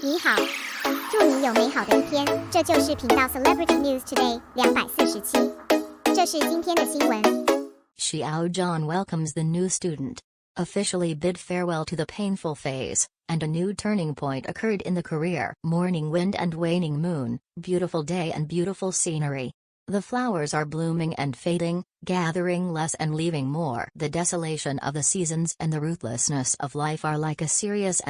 你好，祝你有美好的一天。这就是频道 Celebrity News Today 247。这是今天的新闻。Xiao Zhan welcomes the new student. Officially bid farewell to the painful phase, and a new turning point occurred in the career. Morning wind and waning moon, beautiful day and beautiful scenery. The flowers are blooming and fading, gathering less and leaving more. The desolation of the seasons and the ruthlessness of life are like a serious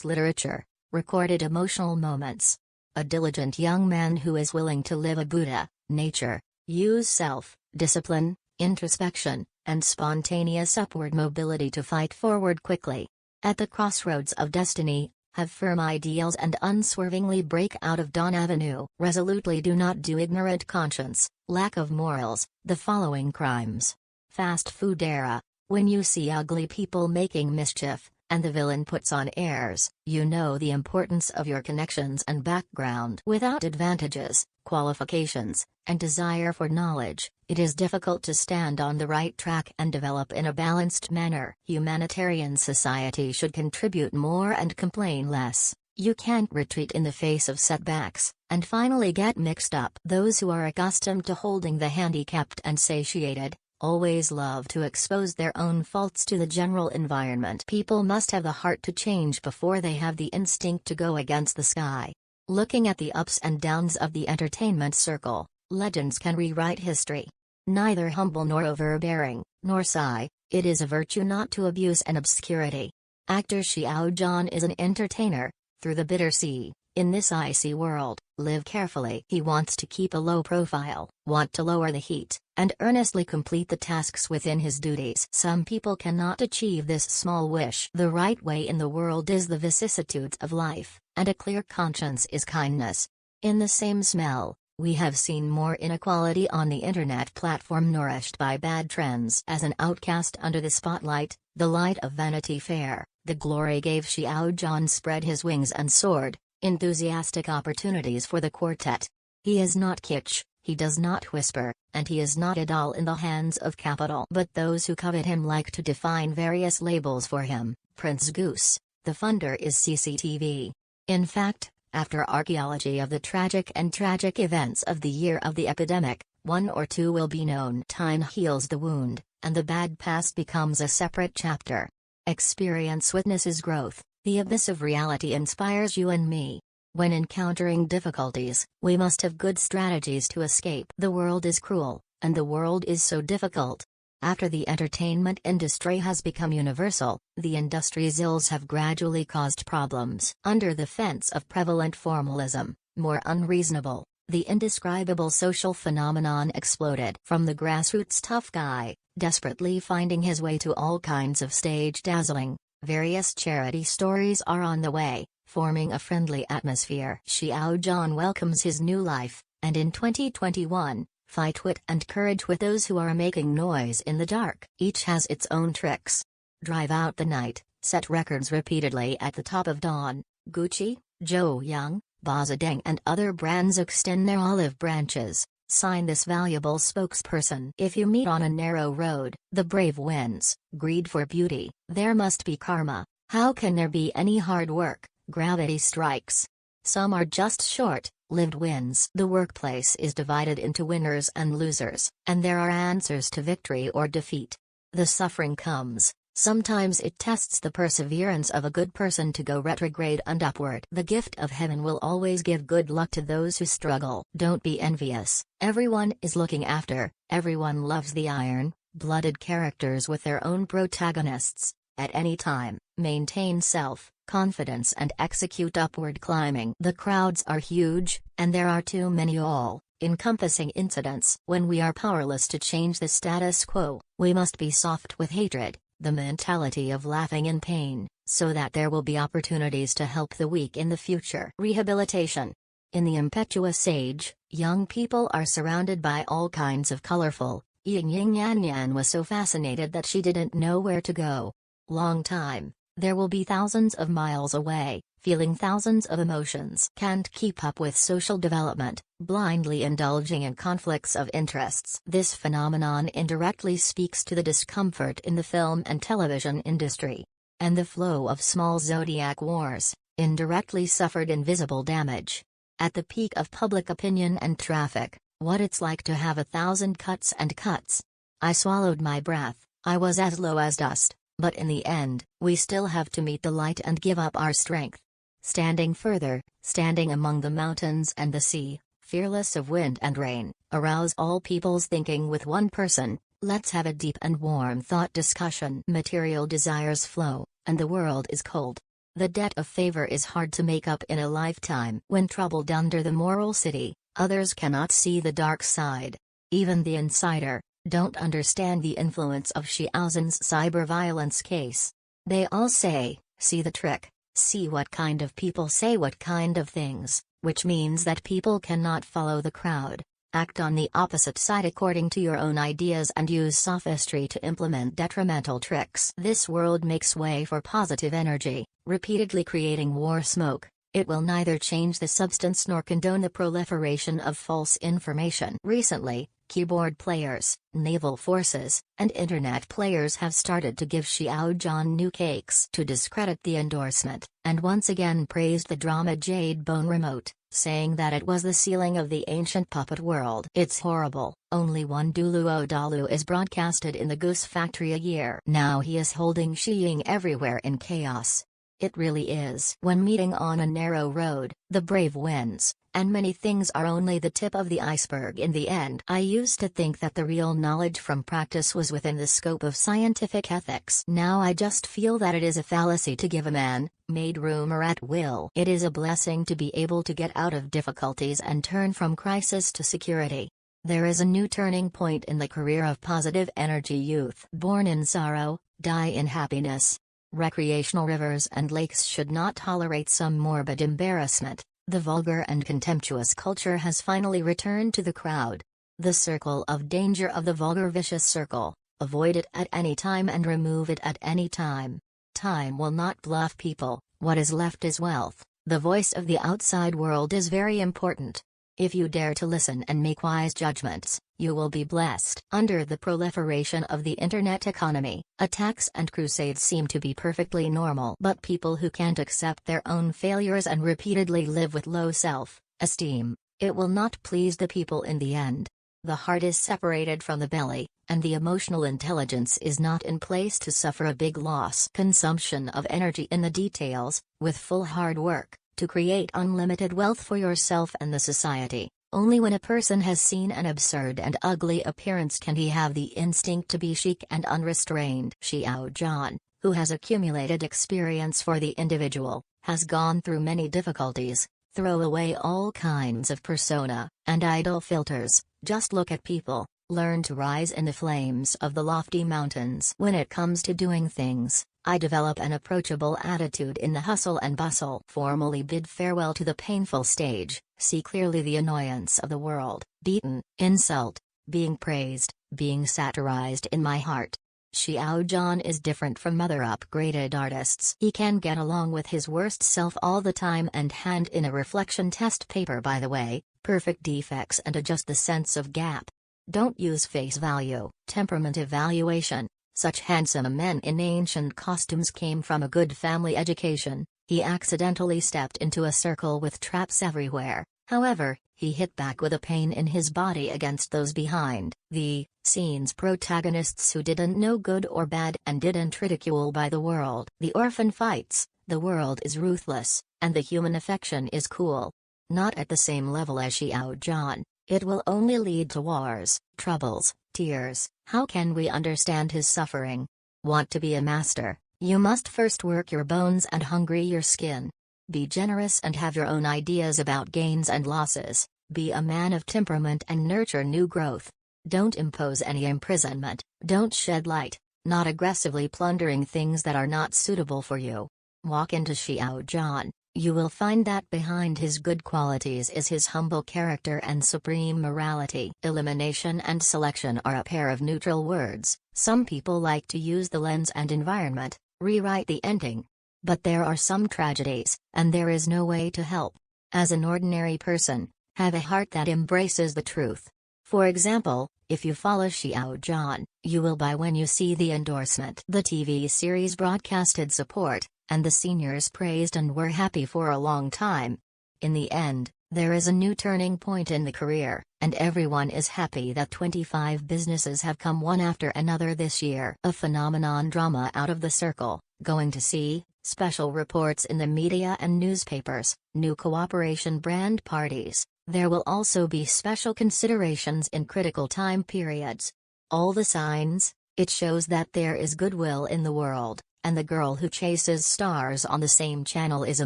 literature, recorded emotional moments. A diligent young man who is willing to live a Buddha, nature, use self-discipline, introspection, and spontaneous upward mobility to fight forward quickly. At the crossroads of destiny, have firm ideals and unswervingly break out of Dawn Avenue. Resolutely do not do ignorant conscience, lack of morals, the following crimes. Fast food era. When you see ugly people making mischief, and the villain puts on airs, you know the importance of your connections and background. Without advantages, qualifications, and desire for knowledge, it is difficult to stand on the right track and develop in a balanced manner. Humanitarian society should contribute more and complain less. You can't retreat in the face of setbacks, and finally get mixed up. Those who are accustomed to holding the handicapped and satiated, always love to expose their own faults to the general environment. People must have the heart to change before they have the instinct to go against the sky. Looking at the ups and downs of the entertainment circle, legends can rewrite history. Neither humble nor overbearing, nor sigh, it is a virtue not to abuse an obscurity. Actor Xiao Zhan is an entertainer, through the bitter sea. In this icy world, live carefully. He wants to keep a low profile, want to lower the heat, and earnestly complete the tasks within his duties. Some people cannot achieve this small wish. The right way in the world is the vicissitudes of life, and a clear conscience is kindness. In the same smell, we have seen more inequality on the internet platform nourished by bad trends. As an outcast under the spotlight, the light of Vanity Fair, the glory gave Xiao Zhan spread his wings and soared. Enthusiastic opportunities for the quartet. He is not kitsch, he does not whisper, and he is not a doll in the hands of capital. But those who covet him like to define various labels for him. Prince Goose, the funder is CCTV. In fact, after archaeology of the tragic events of the year of the epidemic, one or two will be known. Time heals the wound, and the bad past becomes a separate chapter. Experience witnesses growth. The abyss of reality inspires you and me. When encountering difficulties, we must have good strategies to escape. The world is cruel, and the world is so difficult. After the entertainment industry has become universal, the industry's ills have gradually caused problems. Under the fence of prevalent formalism, more unreasonable, the indescribable social phenomenon exploded. From the grassroots tough guy, desperately finding his way to all kinds of stage dazzling, various charity stories are on the way, forming a friendly atmosphere. Xiao Zhan welcomes his new life, and in 2021, fight wit and courage with those who are making noise in the dark. Each has its own tricks. Drive out the night, set records repeatedly at the top of dawn. Gucci, Joe Young, Bazadeng and other brands extend their olive branches. Sign this valuable spokesperson. If you meet on a narrow road, the brave wins. Greed for beauty, there must be karma. How can there be any hard work? Gravity strikes. Some are just short-lived wins. The workplace is divided into winners and losers, and there are answers to victory or defeat. The suffering comes. Sometimes it tests the perseverance of a good person to go retrograde and upward. The gift of heaven will always give good luck to those who struggle. Don't be envious. Everyone is looking after, everyone loves the iron-blooded characters with their own protagonists. At any time, maintain self-confidence and execute upward climbing. The crowds are huge, and there are too many all-encompassing incidents. When we are powerless to change the status quo, we must be soft with hatred. The mentality of laughing in pain, so that there will be opportunities to help the weak in the future. Rehabilitation. In the impetuous age, young people are surrounded by all kinds of colorful. Yin Yan was so fascinated that she didn't know where to go. Long time, there will be thousands of miles away, feeling thousands of emotions. Can't keep up with social development, blindly indulging in conflicts of interests. This phenomenon indirectly speaks to the discomfort in the film and television industry. And the flow of small zodiac wars, indirectly suffered invisible damage. At the peak of public opinion and traffic, what it's like to have 1,000 cuts and cuts. I swallowed my breath, I was as low as dust, but in the end, we still have to meet the light and give up our strength. Standing further, standing among the mountains and the sea, fearless of wind and rain, arouse all people's thinking with one person, let's have a deep and warm thought discussion. Material desires flow, and the world is cold. The debt of favor is hard to make up in a lifetime. When troubled under the moral city, others cannot see the dark side. Even the insider don't understand the influence of Xiao Zhan's cyber violence case. They all say, see the trick, see what kind of people say what kind of things, which means that people cannot follow the crowd. Act on the opposite side according to your own ideas and use sophistry to implement detrimental tricks. This world makes way for positive energy, repeatedly creating war smoke. It will neither change the substance nor condone the proliferation of false information. Recently, keyboard players, naval forces, and internet players have started to give Xiao Zhan new cakes to discredit the endorsement, and once again praised the drama Jade Bone Remote, saying that it was the sealing of the ancient puppet world. It's horrible. Only one Dulu Odalu is broadcasted in the Goose Factory a year. Now he is holding Xiying everywhere in chaos. It really is. When meeting on a narrow road, the brave wins, and many things are only the tip of the iceberg in the end. I used to think that the real knowledge from practice was within the scope of scientific ethics. Now I just feel that it is a fallacy to give a man-made rumor at will. It is a blessing to be able to get out of difficulties and turn from crisis to security. There is a new turning point in the career of positive energy youth. Born in sorrow, die in happiness. Recreational rivers and lakes should not tolerate some morbid embarrassment. The vulgar and contemptuous culture has finally returned to the crowd. The circle of danger of the vulgar vicious circle, avoid it at any time and remove it at any time. Time will not bluff people, what is left is wealth. The voice of the outside world is very important. If you dare to listen and make wise judgments, you will be blessed. Under the proliferation of the internet economy, attacks and crusades seem to be perfectly normal. But people who can't accept their own failures and repeatedly live with low self-esteem, it will not please the people in the end. The heart is separated from the belly, and the emotional intelligence is not in place to suffer a big loss. Consumption of energy in the details, with full hard work, to create unlimited wealth for yourself and the society. Only when a person has seen an absurd and ugly appearance can he have the instinct to be chic and unrestrained. Xiao Zhan, who has accumulated experience for the individual, has gone through many difficulties. Throw away all kinds of persona and idle filters, just look at people, learn to rise in the flames of the lofty mountains. When it comes to doing things, I develop an approachable attitude in the hustle and bustle. Formally bid farewell to the painful stage, see clearly the annoyance of the world, beaten, insult, being praised, being satirized in my heart. Xiao Zhan is different from other upgraded artists. He can get along with his worst self all the time and hand in a reflection test paper by the way, perfect defects and adjust the sense of gap. Don't use face value, temperament evaluation. Such handsome men in ancient costumes came from a good family education. He accidentally stepped into a circle with traps everywhere. However, he hit back with a pain in his body against those behind the scenes protagonists who didn't know good or bad and didn't ridicule by the world. The orphan fights, the world is ruthless, and the human affection is cool. Not at the same level as Xiao Zhan. It will only lead to wars, troubles, tears. How can we understand his suffering? Want to be a master? You must first work your bones and hungry your skin. Be generous and have your own ideas about gains and losses. Be a man of temperament and nurture new growth. Don't impose any imprisonment, don't shed light, not aggressively plundering things that are not suitable for you. Walk into Xiao Zhan. You will find that behind his good qualities is his humble character and supreme morality. Elimination and selection are a pair of neutral words. Some people like to use the lens and environment, rewrite the ending. But there are some tragedies, and there is no way to help. As an ordinary person, have a heart that embraces the truth. For example, if you follow Xiao Zhan, you will buy when you see the endorsement. The TV series broadcasted support, and the seniors praised and were happy for a long time. In the end, there is a new turning point in the career, and everyone is happy that 25 businesses have come one after another this year. A phenomenon drama out of the circle, going to see, special reports in the media and newspapers, new cooperation brand parties. There will also be special considerations in critical time periods. All the signs, it shows that there is goodwill in the world, and the girl who chases stars on the same channel is a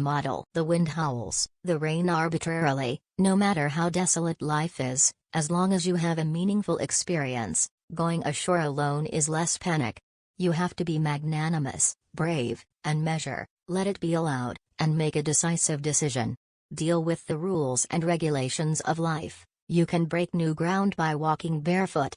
model. The wind howls, the rain arbitrarily, no matter how desolate life is, as long as you have a meaningful experience, going ashore alone is less panic. You have to be magnanimous, brave, and measure, let it be allowed, and make a decisive decision. Deal with the rules and regulations of life. You can break new ground by walking barefoot,